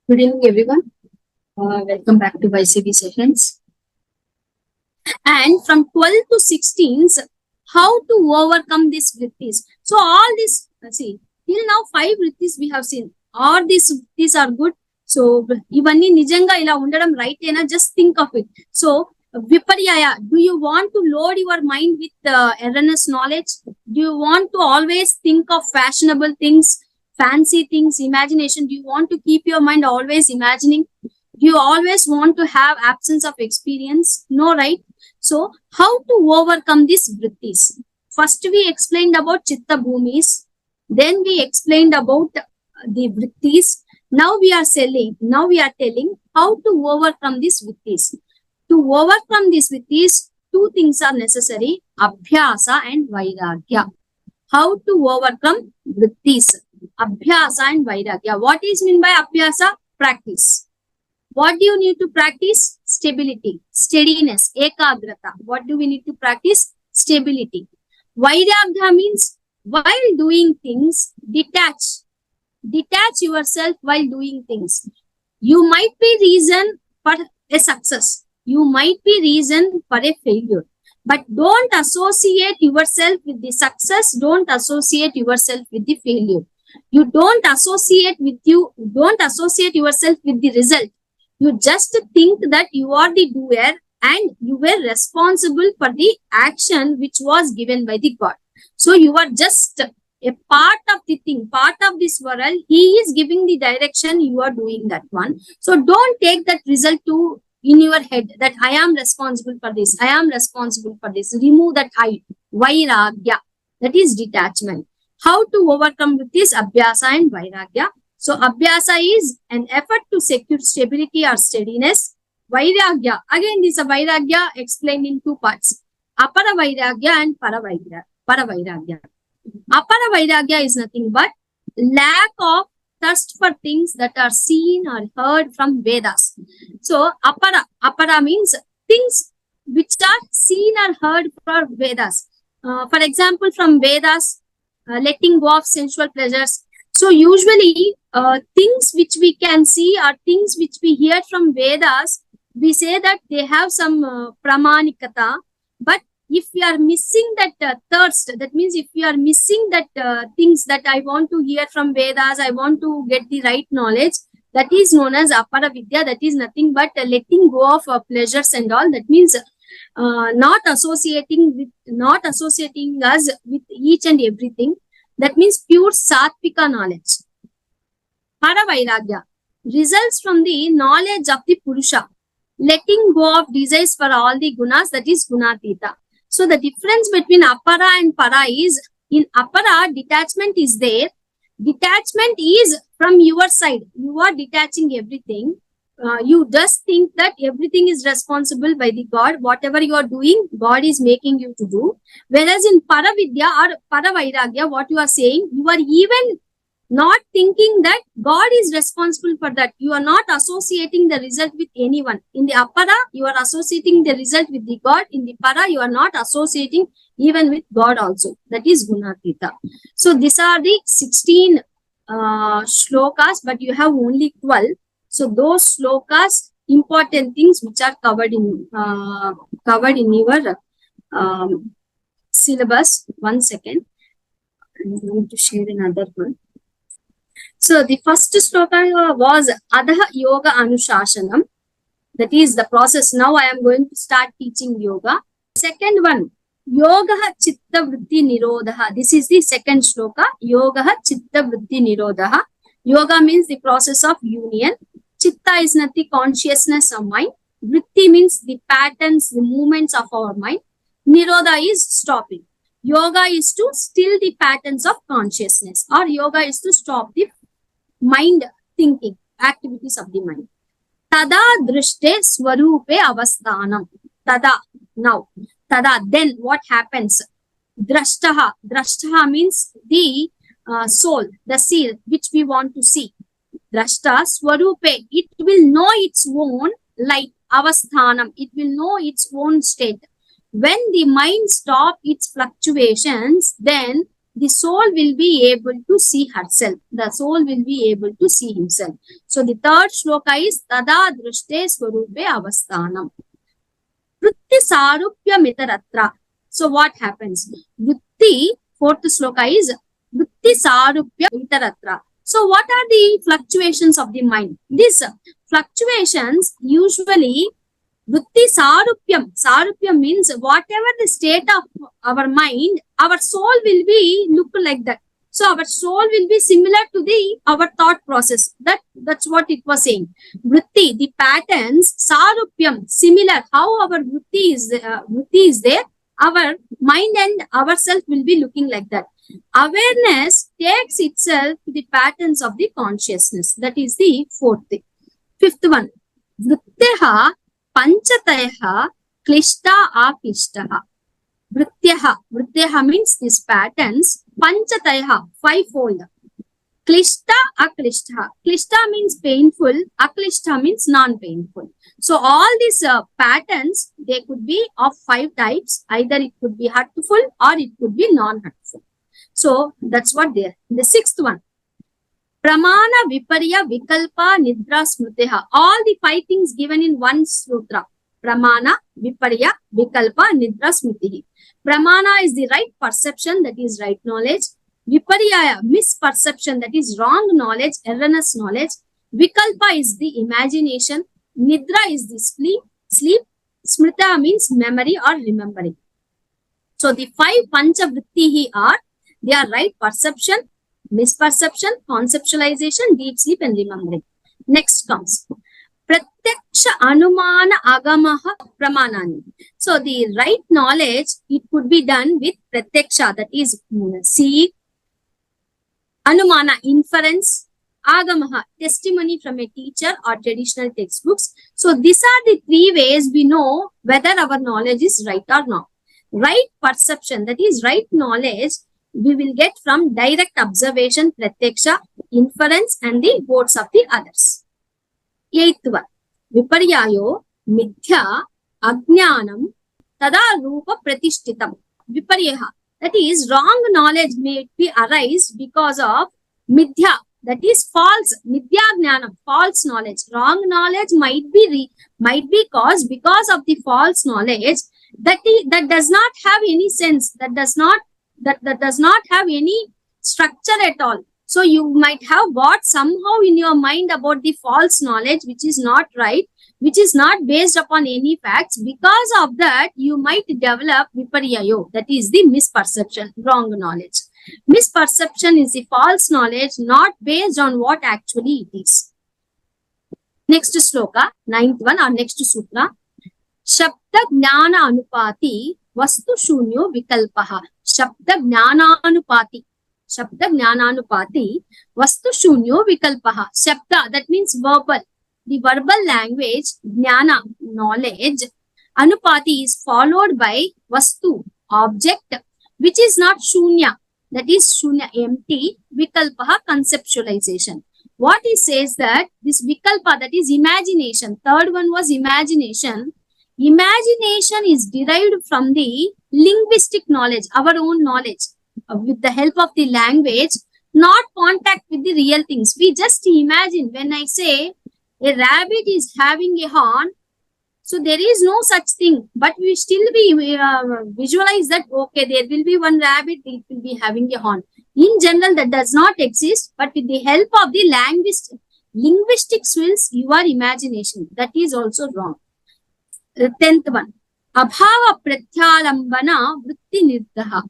Good evening, everyone. Welcome back to YCB sessions. And from 12 to 16, how to overcome these vrittis. So all this, see, till now 5 vrittis we have seen. All these vrittis are good. So ivanni nijanga ila undadam right ena, just think of it. So viparyaya, do you want to load your mind with erroneous knowledge? Do you want to always think of fashionable things, fancy things, imagination? Do you want to keep your mind always imagining? Do you always want to have absence of experience? No, right? So how to overcome these vrittis? First we explained about chitta bhumis, then we explained about the vrittis. Now we are telling how to overcome these vrittis. To overcome these vrittis, two things are necessary: abhyasa and vairagya. How to overcome vrittis? Abhyasa and vairagya. What is meant by abhyasa? Practice. What do you need to practice? Stability, steadiness, ekagrata. What do we need to practice? Stability. Vairagya means while doing things, detach yourself while doing things. You might be reason for a success, you might be reason for a failure, but don't associate yourself with the success, don't associate yourself with the failure. You don't associate yourself with the result. You just think that you are the doer and you were responsible for the action which was given by the God. So you are just a part of the thing, part of this world. He is giving the direction, you are doing that one. So don't take that result to in your head that I am responsible for this, I am responsible for this. Remove that I. Vairagya, that is detachment. How to overcome with this? Abhyasa and vairagya. So abhyasa is an effort to secure stability or steadiness. Vairagya, again this vairagya explained in two parts: apara vairagya and para vairagya. Apara vairagya is nothing but lack of thirst for things that are seen or heard from Vedas. So apara means things which are seen or heard from Vedas. For example, from Vedas, letting go of sensual pleasures. So usually things which we can see or things which we hear from Vedas, we say that they have some pramanikata. But if we are missing that thirst, that means if we are missing that things that I want to hear from Vedas, I want to get the right knowledge, that is known as apara vidya. That is nothing but letting go of pleasures and all. That means not associating us with each and everything. That means pure satvika knowledge. Para vairagya results from the knowledge of the Purusha, letting go of desires for all the gunas, that is gunatita. So the difference between apara and para is, in apara detachment is there. Detachment is from your side. You are detaching everything. You just think that everything is responsible by the God. Whatever you are doing, God is making you to do. Whereas in Paravidya or Paravairagya, what you are saying, you are even not thinking that God is responsible for that. You are not associating the result with anyone. In the Apara, you are associating the result with the God. In the Para, you are not associating even with God also. That is Gunatita. So these are the 16 shlokas, but you have only 12. So those slokas, important things which are covered in your syllabus. 1 second, I'm going to share another one. So the first sloka was Adha Yoga Anushasanam. That is the process. Now I am going to start teaching yoga. Second one, Yoga Chitta Vritti Nirodha. This is the second sloka. Yoga Chitta Vritti Nirodha. Yoga means the process of union. Chitta is nothing, consciousness of mind. Vritti means the patterns, the movements of our mind. Nirodha is stopping. Yoga is to still the patterns of consciousness, or yoga is to stop the mind thinking, activities of the mind. Tada drishte swarupe avasthanam. Tada, now. Tada, then what happens? Drashtaha means the soul, the seal, which we want to see. Drashta, swarupe, it will know its own light. Avasthanam, it will know its own state. When the mind stops its fluctuations, then the soul will be able to see herself. The soul will be able to see himself. So the third shloka is Tada Drushte Swarupe Avasthanam. Vritti Sarupya Mitaratra. So what happens? Vritti, fourth shloka is Vritti Sarupya Mitaratra. So what are the fluctuations of the mind? These fluctuations usually Vritti Sarupyam. Sarupyam means whatever the state of our mind, our soul will be look like that. So our soul will be similar to our thought process. That's what it was saying. Vritti, the patterns, Sarupyam, similar. How our vritti is there, our mind and ourself will be looking like that. Awareness takes itself to the patterns of the consciousness. That is the fourth thing. Fifth one. Vritteha Panchatayah Klishta Aklishtaha. Vritteha means these patterns. Panchatayah, fivefold. Klishta Aklishtaha. Klishta means painful. Aklishta means non-painful. So all these patterns, they could be of 5 types. Either it could be hurtful or it could be non-hurtful. So that's what there. The sixth one. Pramana, Viparya, Vikalpa, Nidra, Smriteha. All the 5 things given in one sutra. Pramana, Viparya, Vikalpa, Nidra, Smritihi. Pramana is the right perception, that is right knowledge. Viparya, misperception, that is wrong knowledge, erroneous knowledge. Vikalpa is the imagination. Nidra is the sleep. Smrita means memory or remembering. So the 5 Panchavrittihi are, they are right perception, misperception, conceptualization, deep sleep and remembering. Next comes Pratyaksha Anumana Agamaha Pramanani. So the right knowledge, it could be done with Pratyaksha, that is see, Anumana, inference, Agamaha, testimony from a teacher or traditional textbooks. So these are the 3 ways we know whether our knowledge is right or not. Right perception, that is right knowledge, we will get from direct observation, Pratyaksha, inference and the words of the others. 8th one. Viparyayo Mithya Ajnanam Tada Rupa Pratishtitam. Viparyaha, that is wrong knowledge may be arise because of Mithya, that is false. Mithya Jnanam, false knowledge. Wrong knowledge might be caused because of the false knowledge that does not have any sense, that does not have any structure at all. So you might have got somehow in your mind about the false knowledge, which is not right, which is not based upon any facts. Because of that, you might develop viparyayo, that is the misperception, wrong knowledge. Misperception is the false knowledge not based on what actually it is. Next sloka, 9th one or next sutra. Shabda Jnana Anupati Vastu Shunyo Vikalpaha. Shabda Jnananupati. Shabda Jnananupati Vastu Shunyo Vikalpaha. Shabda, that means verbal. The verbal language, Jnana, knowledge. Anupati is followed by Vastu, object, which is not Shunya. That is Shunya, empty. Vikalpaha, conceptualization. What he says that this Vikalpa, that is imagination. Third one was imagination. Imagination is derived from the linguistic knowledge, our own knowledge, with the help of the language, not contact with the real things. We just imagine. When I say a rabbit is having a horn, so there is no such thing, but we still visualize that, okay, there will be one rabbit, it will be having a horn. In general, that does not exist, but with the help of the linguistic skills, your imagination, that is also wrong. 10th one. Abhava Pratyalambana Vritti Niddaha.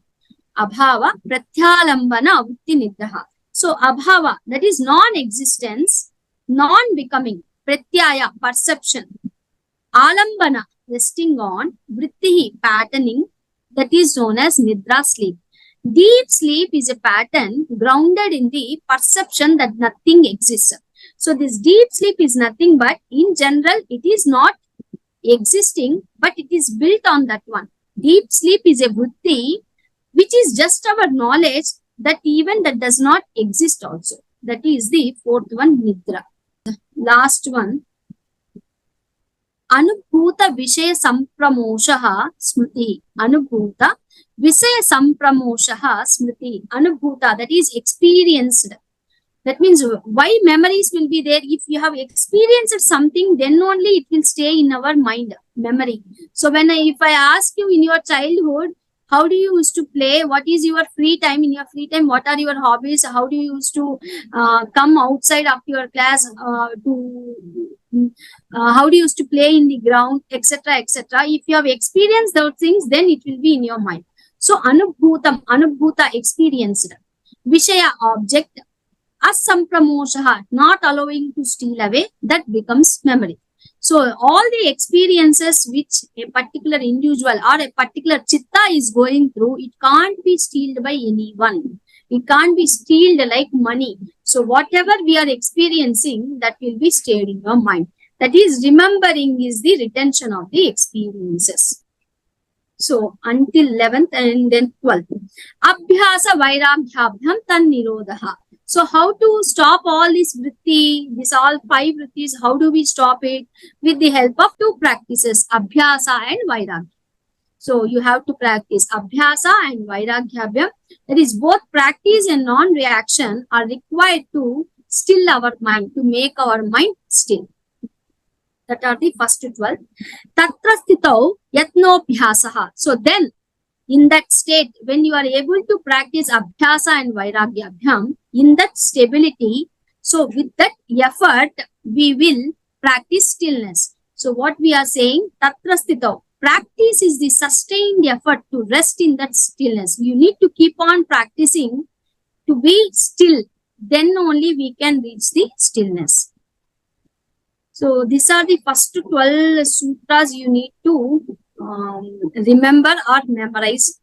Abhava Pratyalambana Vritti Niddaha. So Abhava, that is non-existence, non-becoming. Pratyaya, perception. Alambana, resting on. Vrittihi, patterning. That is known as Nidra, sleep. Deep sleep is a pattern grounded in the perception that nothing exists. So this deep sleep is nothing but, in general, it is not existing, but it is built on that one. Deep sleep is a vritti, which is just our knowledge that even that does not exist also. That is the 4th one, Nidra. Last one. Anubhuta Vishaya Sampramoshaha Smriti. Anubhuta Vishaya Sampramoshaha Smriti. Anubhuta, that is experienced. That means why memories will be there? If you have experienced something, then only it will stay in our mind, memory. So if I ask you in your childhood, how do you used to play? What is your free time? In your free time, what are your hobbies? How do you used to come outside of your class how do you used to play in the ground, etc., etc.? If you have experienced those things, then it will be in your mind. So anubhuta experienced. Vishaya object, asampramoshaha, not allowing to steal away, that becomes memory. So all the experiences which a particular individual or a particular chitta is going through, it can't be stealed by anyone. It can't be stealed like money. So whatever we are experiencing, that will be stayed in your mind. That is, remembering is the retention of the experiences. So until 11th and then 12th. Abhyasa vairaghyabhyam tan nirodha. So how to stop all this vritti, this all 5 vrittis, how do we stop it? With the help of 2 practices, Abhyasa and Vairagya. So you have to practice Abhyasa and Vairagyabhyam. That is, both practice and non-reaction are required to still our mind, to make our mind still. That are the first 12. Tatra sthitau yatnobhyasaha. So then, in that state, when you are able to practice Abhyasa and Vairagyabhyam, in that stability, so with that effort, we will practice stillness. So what we are saying, Tatra sthitau, practice is the sustained effort to rest in that stillness. You need to keep on practicing to be still. Then only we can reach the stillness. So these are the first 12 sutras you need to remember or memorize.